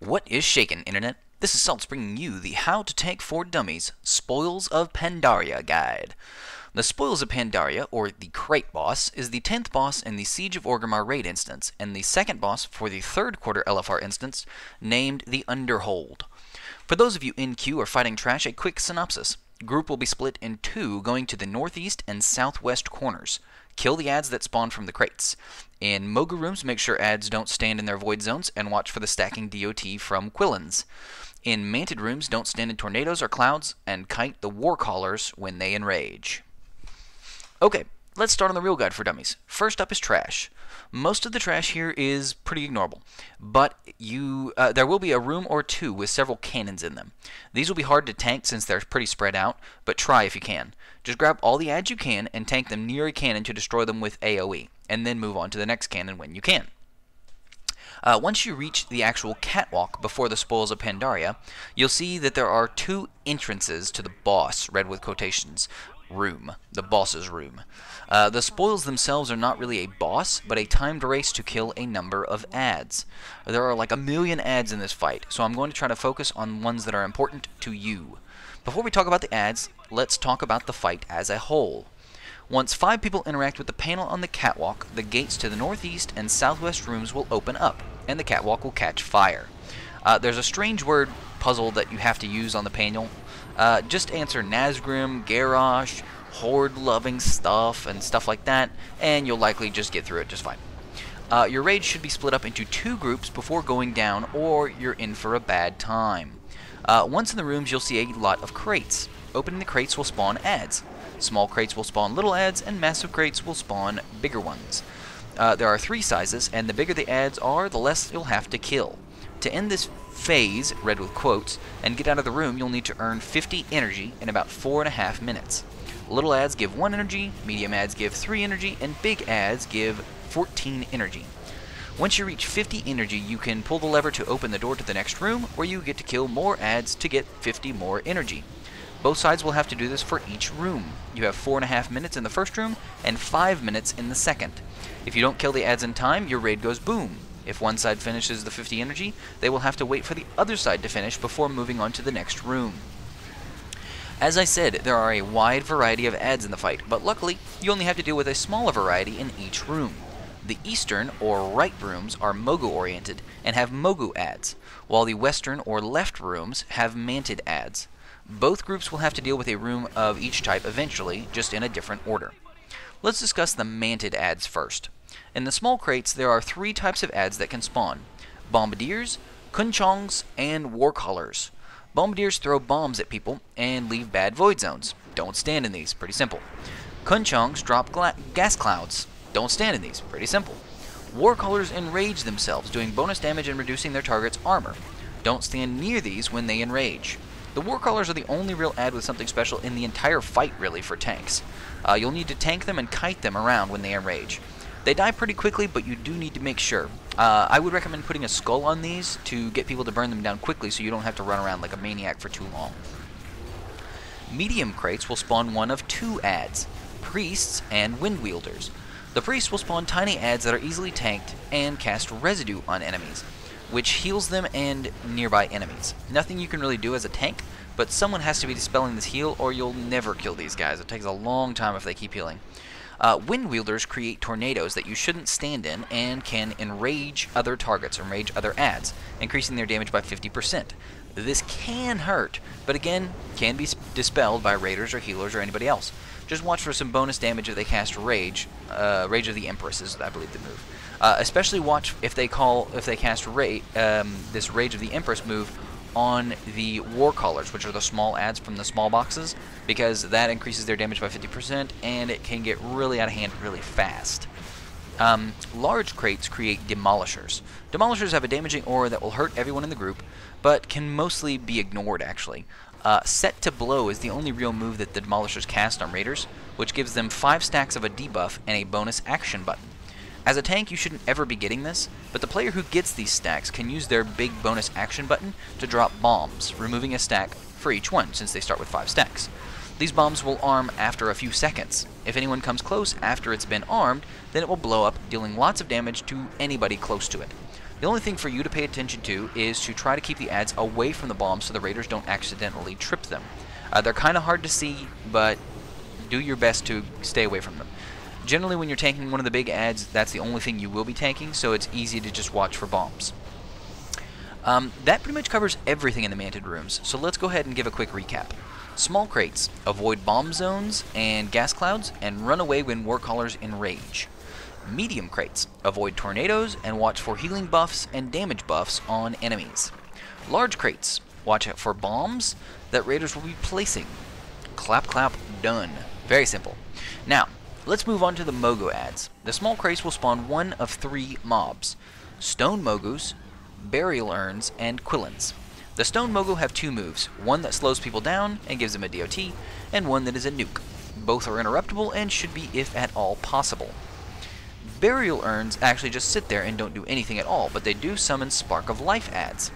What is shakin', Internet? This is Saltz bringing you the How to Tank for Dummies Spoils of Pandaria guide. The Spoils of Pandaria, or the Crate boss, is the 10th boss in the Siege of Orgrimmar raid instance, and the second boss for the 3rd quarter LFR instance, named the Underhold. For those of you in queue or fighting trash, a quick synopsis. Group will be split in two, going to the northeast and southwest corners. Kill the adds that spawn from the crates. In Mogu rooms, make sure adds don't stand in their void zones, and watch for the stacking DOT from Quillins. In Mantid rooms, don't stand in tornadoes or clouds, and kite the war callers when they enrage. Okay, let's start on the real guide for dummies. First up is trash. Most of the trash here is pretty ignorable, but there will be a room or two with several cannons in them. These will be hard to tank since they're pretty spread out, but try if you can. Just grab all the adds you can and tank them near a cannon to destroy them with AoE, and then move on to the next cannon when you can. Once you reach the actual catwalk before the Spoils of Pandaria, you'll see that there are two entrances to the boss, read with quotations, room, the boss's room. The spoils themselves are not really a boss, but a timed race to kill a number of adds. There are like a million adds in this fight, so I'm going to try to focus on ones that are important to you. Before we talk about the adds, let's talk about the fight as a whole. Once 5 people interact with the panel on the catwalk, the gates to the northeast and southwest rooms will open up, and the catwalk will catch fire. There's a strange word puzzle that you have to use on the panel. Just answer Nazgrim, Garrosh, horde-loving stuff, and stuff like that, and you'll likely just get through it just fine. Your raid should be split up into 2 groups before going down, or you're in for a bad time. Once in the rooms, you'll see a lot of crates. Opening the crates will spawn adds. Small crates will spawn little adds, and massive crates will spawn bigger ones. There are 3 sizes, and the bigger the adds are, the less you'll have to kill. To end this phase, read with quotes, and get out of the room, you'll need to earn 50 energy in about 4.5 minutes. Little adds give 1 energy, medium adds give 3 energy, and big adds give 14 energy. Once you reach 50 energy, you can pull the lever to open the door to the next room, or you get to kill more adds to get 50 more energy. Both sides will have to do this for each room. You have 4.5 minutes in the first room, and 5 minutes in the second. If you don't kill the adds in time, your raid goes boom. If one side finishes the 50 energy, they will have to wait for the other side to finish before moving on to the next room. As I said, there are a wide variety of adds in the fight, but luckily, you only have to deal with a smaller variety in each room. The eastern, or right rooms, are Mogu-oriented and have Mogu adds, while the western, or left rooms, have Mantid adds. Both groups will have to deal with a room of each type eventually, just in a different order. Let's discuss the Mantid adds first. In the small crates, there are 3 types of adds that can spawn: Bombardiers, Kunchongs, and Warcallers. Bombardiers throw bombs at people and leave bad void zones. Don't stand in these, pretty simple. Kunchongs drop gas clouds. Don't stand in these, pretty simple. Warcallers enrage themselves, doing bonus damage and reducing their target's armor. Don't stand near these when they enrage. The Warcallers are the only real add with something special in the entire fight, really, for tanks. You'll need to tank them and kite them around when they enrage. They die pretty quickly, but you do need to make sure. I would recommend putting a skull on these to get people to burn them down quickly so you don't have to run around like a maniac for too long. Medium crates will spawn one of 2 adds: Priests and Wind Wielders. The Priests will spawn tiny adds that are easily tanked and cast residue on enemies, which heals them and nearby enemies. Nothing you can really do as a tank, but someone has to be dispelling this heal or you'll never kill these guys. It takes a long time if they keep healing. Wind Wielders create tornadoes that you shouldn't stand in and can enrage other targets, enrage other adds, increasing their damage by 50%. This can hurt, but again, can be dispelled by raiders or healers or anybody else. Just watch for some bonus damage if they cast Rage. Rage of the Empress is, I believe, the move. Especially watch if they cast this Rage of the Empress move on the Warcallers, which are the small adds from the small boxes, because that increases their damage by 50%, and it can get really out of hand really fast. Large crates create Demolishers. Demolishers have a damaging aura that will hurt everyone in the group, but can mostly be ignored, actually. Set to Blow is the only real move that the Demolishers cast on raiders, which gives them 5 stacks of a debuff and a bonus action button. As a tank, you shouldn't ever be getting this, but the player who gets these stacks can use their big bonus action button to drop bombs, removing a stack for each one, since they start with 5 stacks. These bombs will arm after a few seconds. If anyone comes close after it's been armed, then it will blow up, dealing lots of damage to anybody close to it. The only thing for you to pay attention to is to try to keep the adds away from the bombs so the raiders don't accidentally trip them. They're kind of hard to see, but do your best to stay away from them. Generally, when you're tanking one of the big adds, that's the only thing you will be tanking, so it's easy to just watch for bombs. That pretty much covers everything in the Mantid rooms, so let's go ahead and give a quick recap. Small crates, avoid bomb zones and gas clouds, and run away when warcallers enrage. Medium crates, avoid tornadoes and watch for healing buffs and damage buffs on enemies. Large crates, watch out for bombs that raiders will be placing. Clap clap, done. Very simple. Now, let's move on to the Mogu adds. The small crates will spawn one of 3 mobs: Stone Mogus, Burial Urns, and Quillins. The Stone Mogu have 2 moves, one that slows people down and gives them a DOT, and one that is a nuke. Both are interruptible and should be if at all possible. Burial Urns actually just sit there and don't do anything at all, but they do summon Spark of Life adds.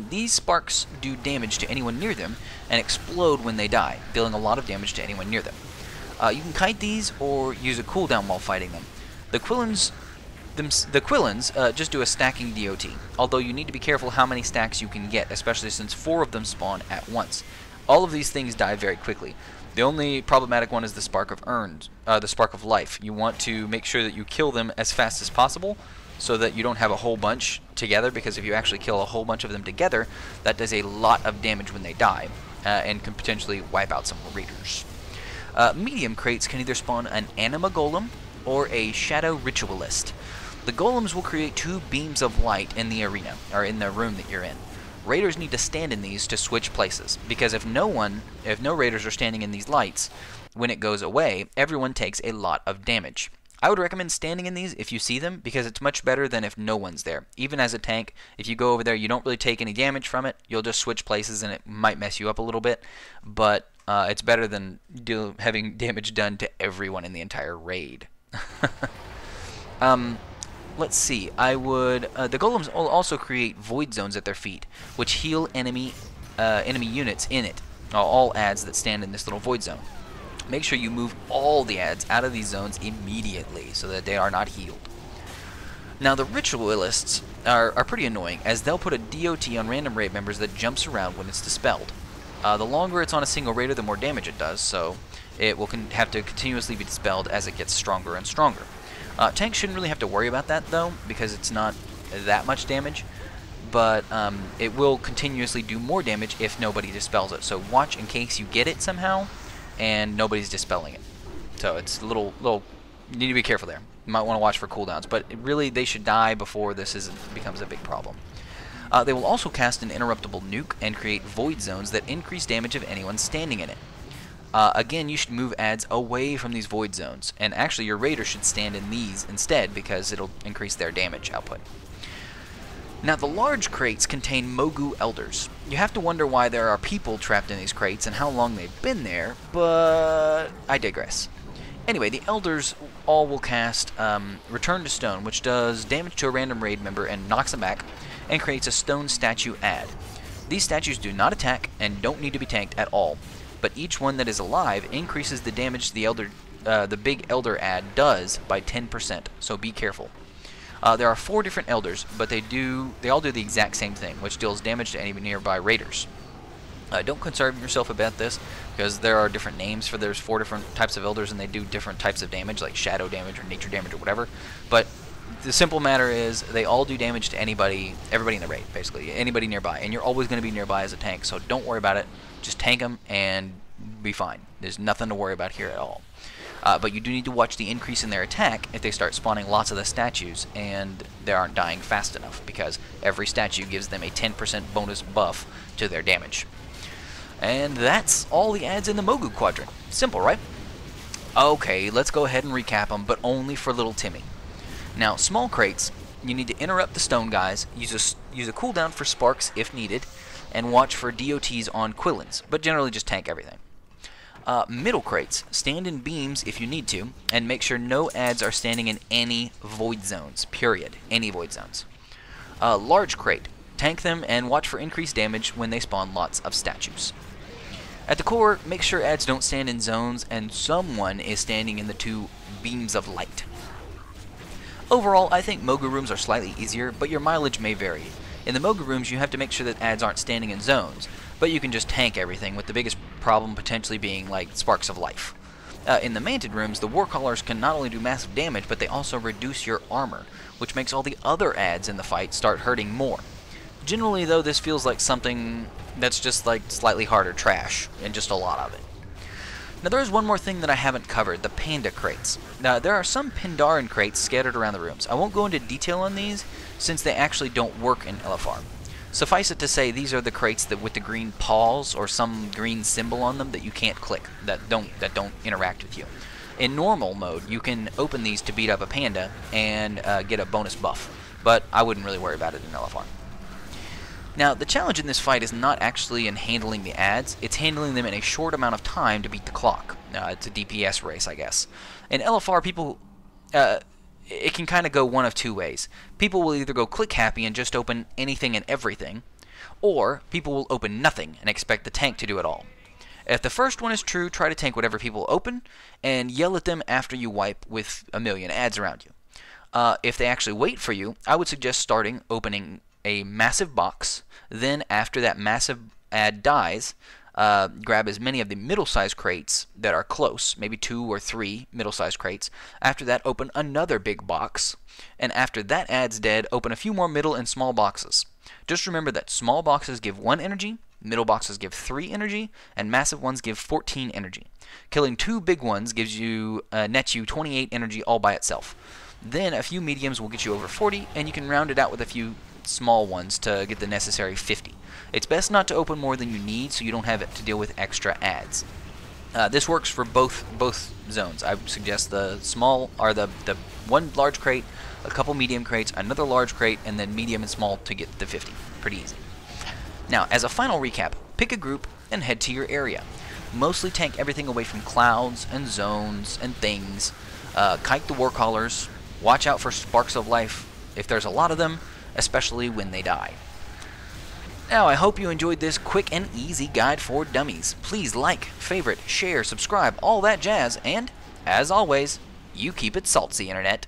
These sparks do damage to anyone near them and explode when they die, dealing a lot of damage to anyone near them. You can kite these or use a cooldown while fighting them. The Quillins just do a stacking DOT, although you need to be careful how many stacks you can get, especially since 4 of them spawn at once. All of these things die very quickly. The only problematic one is the Spark of Life. You want to make sure that you kill them as fast as possible so that you don't have a whole bunch together, because if you actually kill a whole bunch of them together, that does a lot of damage when they die and can potentially wipe out some raiders. Medium crates can either spawn an Anima Golem or a Shadow Ritualist. The golems will create 2 beams of light in the arena, or in the room that you're in. Raiders need to stand in these to switch places, because if no raiders are standing in these lights, when it goes away, everyone takes a lot of damage. I would recommend standing in these if you see them, because it's much better than if no one's there. Even as a tank, if you go over there, you don't really take any damage from it. You'll just switch places and it might mess you up a little bit, but it's better than having damage done to everyone in the entire raid. Let's see, the golems will also create void zones at their feet, which heal enemy units in it, all adds that stand in this little void zone. Make sure you move all the adds out of these zones immediately so that they are not healed. Now, the Ritualists are pretty annoying, as they'll put a DOT on random raid members that jumps around when it's dispelled. The longer it's on a single raider, the more damage it does, so it will have to continuously be dispelled as it gets stronger and stronger. Tanks shouldn't really have to worry about that, though, because it's not that much damage, but it will continuously do more damage if nobody dispels it. So watch in case you get it somehow and nobody's dispelling it. So it's a little you need to be careful there. You might want to watch for cooldowns, but really they should die before this becomes a big problem. They will also cast an interruptible nuke and create void zones that increase damage of anyone standing in it. Again, you should move adds away from these void zones, and actually your raider should stand in these instead, because it'll increase their damage output. Now, the large crates contain Mogu Elders. You have to wonder why there are people trapped in these crates and how long they've been there, but I digress. Anyway, the Elders all will cast Return to Stone, which does damage to a random raid member and knocks them back, and creates a stone statue add. These statues do not attack and don't need to be tanked at all, but each one that is alive increases the damage the big Elder add does by 10%, so be careful. There are 4 different Elders, but they all do the exact same thing, which deals damage to any nearby raiders. Don't concern yourself about this, because there are different names for there's 4 different types of Elders, and they do different types of damage, like shadow damage or nature damage or whatever. But the simple matter is they all do damage to everybody in the raid, basically, anybody nearby, and you're always going to be nearby as a tank, so don't worry about it. Just tank them and be fine. There's nothing to worry about here at all. But you do need to watch the increase in their attack if they start spawning lots of the statues and they aren't dying fast enough, because every statue gives them a 10% bonus buff to their damage. And that's all the adds in the Mogu quadrant. Simple, right? Okay, let's go ahead and recap them, but only for little Timmy. Now, small crates, you need to interrupt the stone guys, use a cooldown for sparks if needed, and watch for DOTs on Quillins, but generally just tank everything. Middle crates, stand in beams if you need to, and make sure no adds are standing in any void zones, period. Any void zones. Large crate, tank them and watch for increased damage when they spawn lots of statues. At the core, make sure adds don't stand in zones and someone is standing in the 2 beams of light. Overall, I think Mogu rooms are slightly easier, but your mileage may vary. In the Mogu rooms, you have to make sure that adds aren't standing in zones, but you can just tank everything, with the biggest problem potentially being like sparks of life. In the Mantid rooms, the Warcallers can not only do massive damage, but they also reduce your armor, which makes all the other adds in the fight start hurting more. Generally, though, this feels like something that's just like slightly harder trash, and just a lot of it. Now there is one more thing that I haven't covered, the Panda crates. Now there are some Pandaren crates scattered around the rooms. I won't go into detail on these, since they actually don't work in LFR. Suffice it to say, these are the crates that with the green paws or some green symbol on them that you can't click, that don't interact with you. In normal mode, you can open these to beat up a panda and get a bonus buff, but I wouldn't really worry about it in LFR. Now, the challenge in this fight is not actually in handling the adds, it's handling them in a short amount of time to beat the clock. It's a DPS race, I guess. In LFR, people, it can kind of go one of two ways. People will either go click happy and just open anything and everything, or people will open nothing and expect the tank to do it all. If the first one is true, try to tank whatever people open, and yell at them after you wipe with a million adds around you. If they actually wait for you, I would suggest starting opening a massive box, then after that massive add dies, grab as many of the middle-sized crates that are close, maybe 2 or 3 middle-sized crates. After that, open another big box, and after that add's dead, open a few more middle and small boxes. Just remember that small boxes give 1 energy, middle boxes give 3 energy, and massive ones give 14 energy. Killing 2 big ones gives you nets you 28 energy all by itself. Then a few mediums will get you over 40, and you can round it out with a few small ones to get the necessary 50. It's best not to open more than you need so you don't have to deal with extra adds. This works for both zones. I would suggest the small, or the one large crate, a couple medium crates, another large crate, and then medium and small to get the 50. Pretty easy. Now, as a final recap, pick a group and head to your area. Mostly tank everything away from clouds and zones and things. Kite the Warcallers. Watch out for sparks of life if there's a lot of them, especially when they die. Now, I hope you enjoyed this quick and easy guide for dummies. Please like, favorite, share, subscribe, all that jazz, and, as always, you keep it salty, Internet.